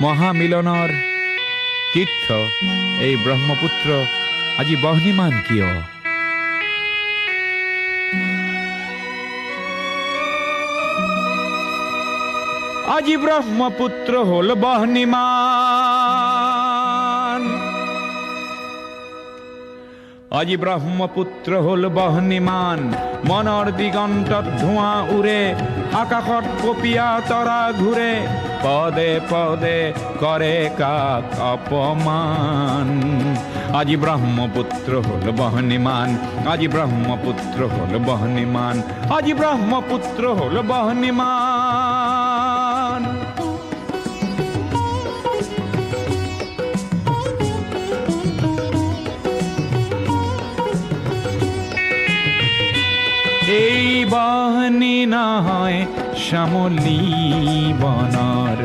মহামিলনৰ তীৰ্থ এই ব্ৰহ্মপুত্ৰ আজি বহ্নিমান কিয়? আজি ব্ৰহ্মপুত্ৰ হল বহ্নিমান, আজি ব্ৰহ্মপুত্ৰ হল বহ্নিমান। মনৰ দিগন্তত ধোঁৱা উৰে, আকাশত কপীয়া তৰা ঘূৰে, পদে পদে কৰে কাক অপমান। আজি ব্ৰহ্মপুত্ৰ হল বহ্নিমান, আজি ব্ৰহ্মপুত্ৰ হল বহ্নিমান, আজি ব্ৰহ্মপুত্ৰ হল বহ্নিমান। এই বহ্নি নহয় শ্যামলী বনৰ,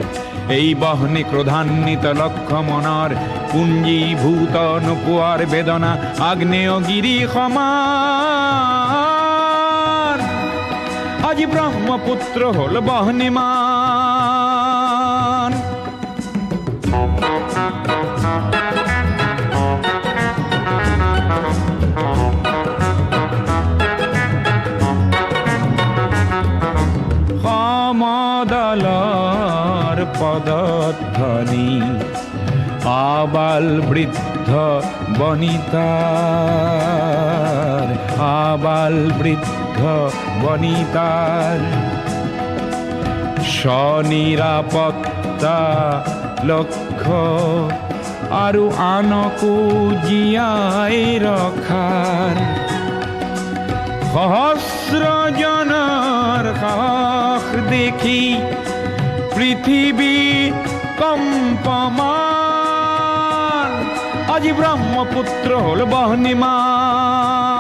এই বহ্নি ক্ৰোধান্বিত লক্ষ্য মনৰ, পুঞ্জীভূত নোপোৱাৰ বেদনা আগ্নেয়গিৰি সমান। আজি ব্ৰহ্মপুত্ৰ হল বহ্নিমান। সমদলৰ পদধ্বনি, আবাল বৃদ্ধ বনিতাৰ, আবাল বৃদ্ধ বনিতাৰ, স্বনিৰাপত্তা লক্ষ্য আৰু আনকো জীয়াই ৰখাৰ, সহস্ৰজনৰ সাহস দেখি পৃথিৱী কম্পমান। আজি ব্ৰহ্মপুত্ৰ হল বহ্নিমান।